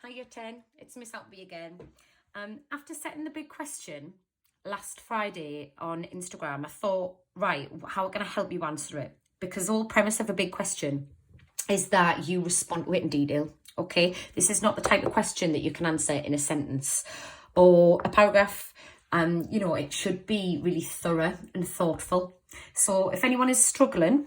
Hiya 10, it's Miss Outby again. After setting the big question last Friday on Instagram, I thought, right, how can I help you answer it? Because the whole premise of a big question is that you respond to it in detail, okay? This is not the type of question that you can answer in a sentence or a paragraph. It should be really thorough and thoughtful. So if anyone is struggling,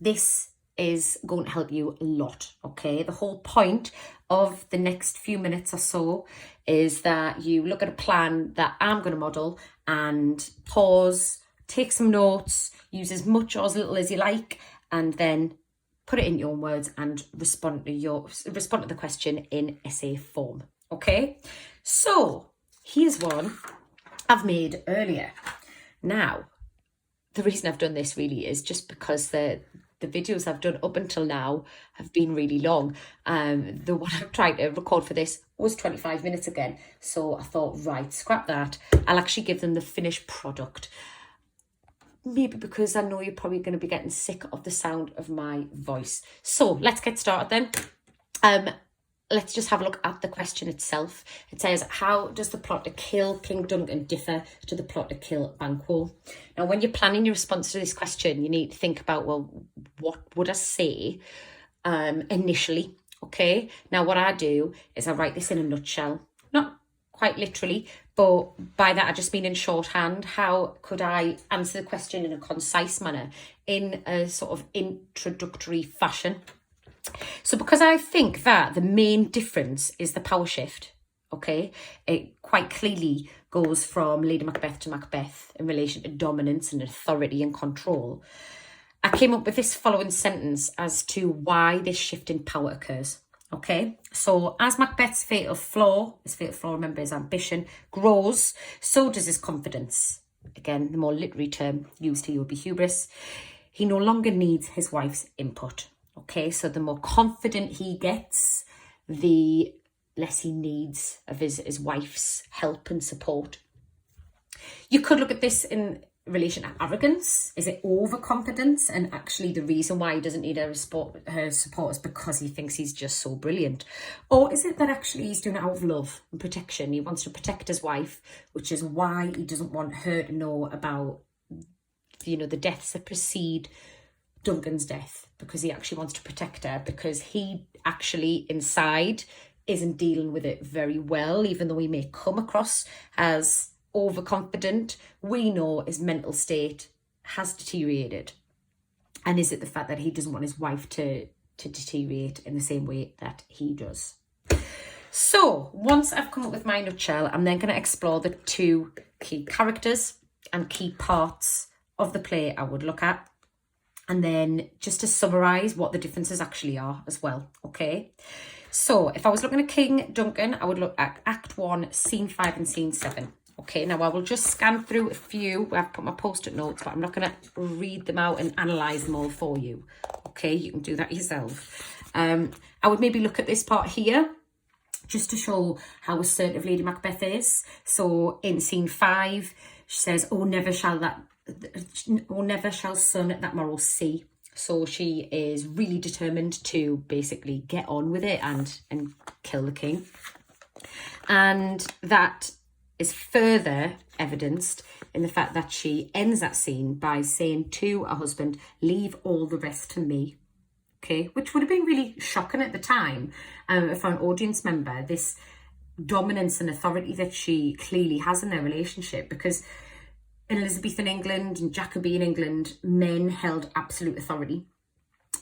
this is going to help you a lot, okay? The whole point of the next few minutes or so is that you look at a plan that I'm going to model and pause, take some notes, use as much or as little as you like, and then put it in your own words and respond to the question in essay form, okay? So here's one I've made earlier. Now, the reason I've done this really is just because the videos I've done up until now have been really long. The one I'm trying to record for this was 25 minutes again. So I thought, right, scrap that. I'll actually give them the finished product. Maybe because I know you're probably going to be getting sick of the sound of my voice. So let's get started then. Let's just have a look at the question itself. It says, how does the plot to kill King Duncan differ to the plot to kill Banquo? Now, when you're planning your response to this question, you need to think about, well, what would I say initially, okay? Now, what I do is I write this in a nutshell. Not quite literally, but by that I just mean in shorthand. How could I answer the question in a concise manner, in a sort of introductory fashion? So because I think that the main difference is the power shift, okay? It quite clearly goes from Lady Macbeth to Macbeth in relation to dominance and authority and control. I came up with this following sentence as to why this shift in power occurs, okay? So as Macbeth's fatal flaw, remember, his ambition, grows, so does his confidence. Again, the more literary term used here would be hubris. He no longer needs his wife's input. Okay, so the more confident he gets, the less he needs of his wife's help and support. You could look at this in relation to arrogance. Is it overconfidence? And actually the reason why he doesn't need her support is because he thinks he's just so brilliant. Or is it that actually he's doing it out of love and protection? He wants to protect his wife, which is why he doesn't want her to know about, the deaths that precede Duncan's death, because he actually wants to protect her, because he actually inside isn't dealing with it very well. Even though he may come across as overconfident, we know his mental state has deteriorated. And is it the fact that he doesn't want his wife to deteriorate in the same way that he does? So once I've come up with my nutshell, I'm then going to explore the two key characters and key parts of the play I would look at. And then just to summarise what the differences actually are as well, okay? So if I was looking at King Duncan, I would look at Act 1, Scene 5 and Scene 7. Okay, now I will just scan through a few where I've put my post-it notes, but I'm not going to read them out and analyse them all for you. Okay, you can do that yourself. I would maybe look at this part here, just to show how assertive Lady Macbeth is. So in Scene 5, she says, oh, never shall son that morrow see. So she is really determined to basically get on with it and kill the king. And that is further evidenced in the fact that she ends that scene by saying to her husband, leave all the rest to me. Okay, which would have been really shocking at the time for an audience member, this dominance and authority that she clearly has in their relationship, because in Elizabethan England and Jacobean England, men held absolute authority.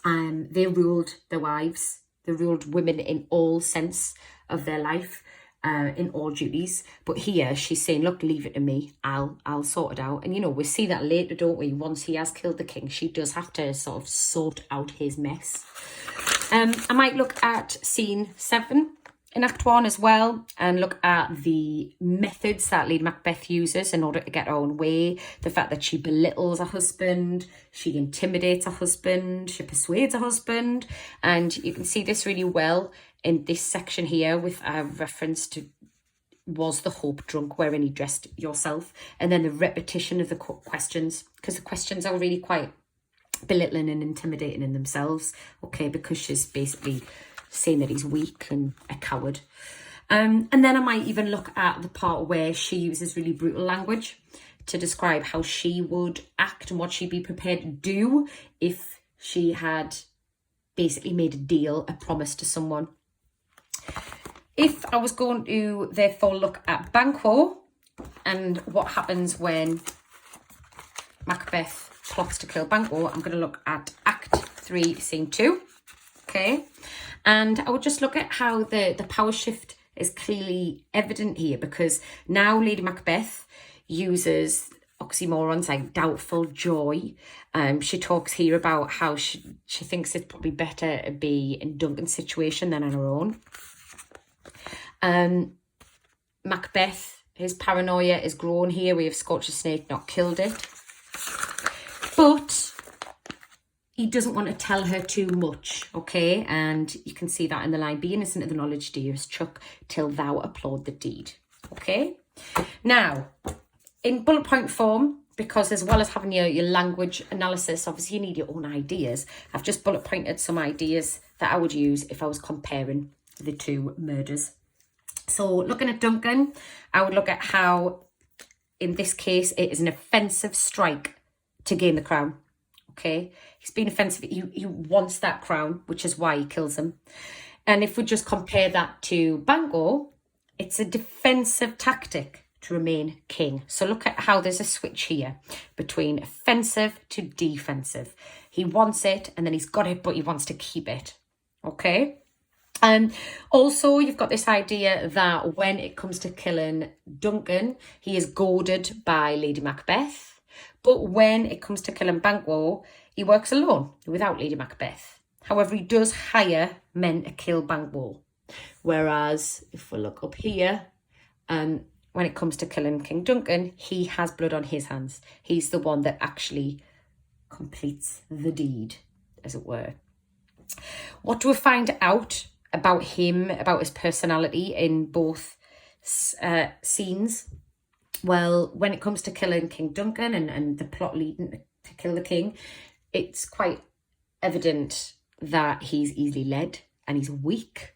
They ruled their wives. They ruled women in all sense of their life, in all duties. But here she's saying, look, leave it to me. I'll sort it out. And, we see that later, don't we? Once he has killed the king, she does have to sort of sort out his mess. I might look at Scene 7 in Act 1 as well, and look at the methods that Lady Macbeth uses in order to get her own way. The fact that she belittles her husband, she intimidates her husband, she persuades her husband. And you can see this really well in this section here with a reference to, was the hope drunk wherein he dressed yourself? And then the repetition of the questions, because the questions are really quite belittling and intimidating in themselves, okay, because she's basically saying that he's weak and a coward. And then I might even look at the part where she uses really brutal language to describe how she would act and what she'd be prepared to do if she had basically made a deal, a promise to someone. If I was going to therefore look at Banquo and what happens when Macbeth plots to kill Banquo, I'm going to look at Act 3, Scene 2. Okay. And I would just look at how the power shift is clearly evident here, because now Lady Macbeth uses oxymorons like doubtful, joy. She talks here about how she thinks it's probably better to be in Duncan's situation than on her own. Macbeth, his paranoia is grown here. We have scorched a snake, not killed it. But he doesn't want to tell her too much, okay? And you can see that in the line, be innocent of the knowledge, dearest Chuck, till thou applaud the deed, okay? Now, in bullet point form, because as well as having your language analysis, obviously you need your own ideas. I've just bullet pointed some ideas that I would use if I was comparing the two murders. So looking at Duncan, I would look at how, in this case, it is an offensive strike to gain the crown. Okay, he's been offensive. He wants that crown, which is why he kills him. And if we just compare that to Banquo, it's a defensive tactic to remain king. So look at how there's a switch here between offensive to defensive. He wants it and then he's got it, but he wants to keep it. Okay. Also, you've got this idea that when it comes to killing Duncan, he is goaded by Lady Macbeth. But when it comes to killing Banquo, he works alone without Lady Macbeth. However, he does hire men to kill Banquo. Whereas, if we look up here, when it comes to killing King Duncan, he has blood on his hands. He's the one that actually completes the deed, as it were. What do we find out about him, about his personality in both scenes? Well, when it comes to killing King Duncan and the plot leading to kill the king, it's quite evident that he's easily led and he's weak.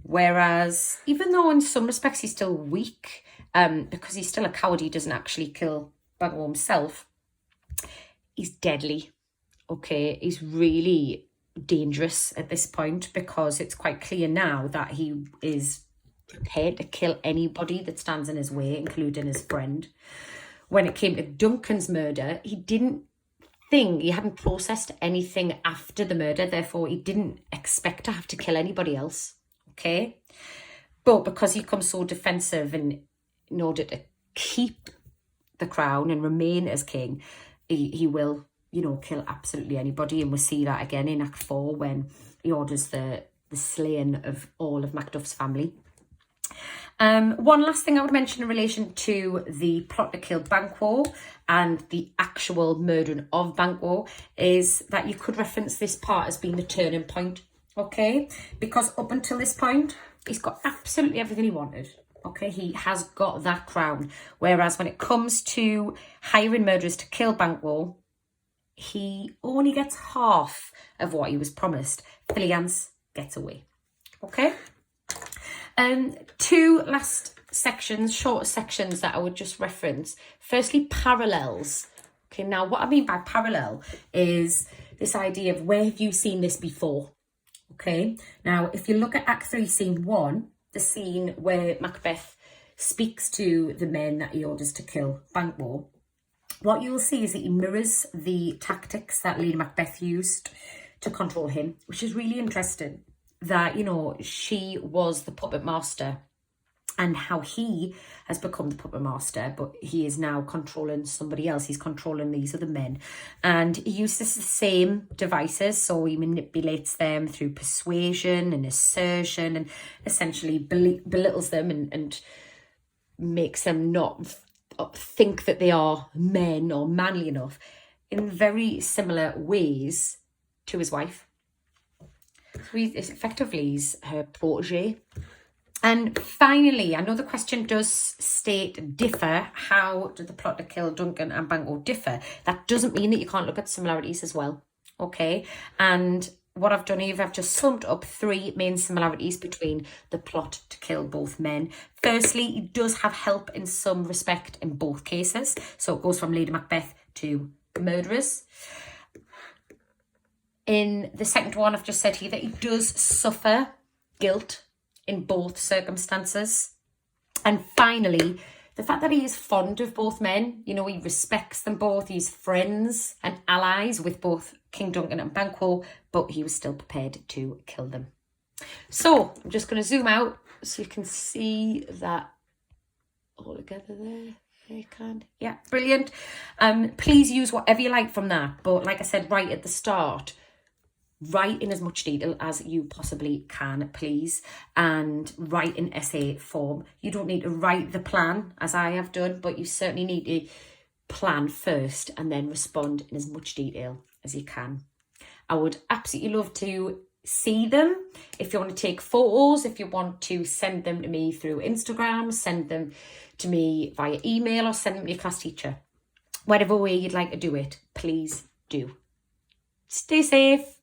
Whereas, even though in some respects he's still weak, because he's still a coward, he doesn't actually kill Banquo himself, he's deadly. Okay, he's really dangerous at this point, because it's quite clear now that he is prepared to kill anybody that stands in his way, including his friend. When it came to Duncan's murder, he hadn't processed anything after the murder, therefore he didn't expect to have to kill anybody else, okay? But because he comes so defensive, and in order to keep the crown and remain as king, he will, kill absolutely anybody. And we'll see that again in Act 4 when he orders the slaying of all of Macduff's family. One last thing I would mention in relation to the plot to kill Banquo and the actual murdering of Banquo is that you could reference this part as being a turning point, okay? Because up until this point, he's got absolutely everything he wanted, okay? He has got that crown. Whereas when it comes to hiring murderers to kill Banquo, he only gets half of what he was promised. Philiance gets away, okay? Two last sections, short sections that I would just reference. Firstly, parallels. Okay, now what I mean by parallel is this idea of where have you seen this before? Okay, now if you look at Act 3, Scene 1, the scene where Macbeth speaks to the men that he orders to kill Banquo, what you'll see is that he mirrors the tactics that Lady Macbeth used to control him, which is really interesting. That, she was the puppet master and how he has become the puppet master, but he is now controlling somebody else. He's controlling these other men. And he uses the same devices, so he manipulates them through persuasion and assertion and essentially belittles them and makes them not think that they are men or manly enough in very similar ways to his wife. It's effectively he's her protege. And finally, I know the question does state differ. How do the plot to kill Duncan and Banquo differ? That doesn't mean that you can't look at similarities as well. Okay. And what I've done here, I've just summed up 3 main similarities between the plot to kill both men. Firstly, he does have help in some respect in both cases. So it goes from Lady Macbeth to murderers. In the second one, I've just said here that he does suffer guilt in both circumstances. And finally, the fact that he is fond of both men, you know, he respects them both, he's friends and allies with both King Duncan and Banquo, but he was still prepared to kill them. So I'm just going to zoom out so you can see that all together there. You can. Yeah, brilliant. Please use whatever you like from that. But like I said right at the start, write in as much detail as you possibly can, please, and write in essay form. You don't need to write the plan as I have done, but you certainly need to plan first and then respond in as much detail as you can. I would absolutely love to see them. If you want to take photos, if you want to send them to me through Instagram, send them to me via email, or send them to your class teacher. Whatever way you'd like to do it, please do. Stay safe.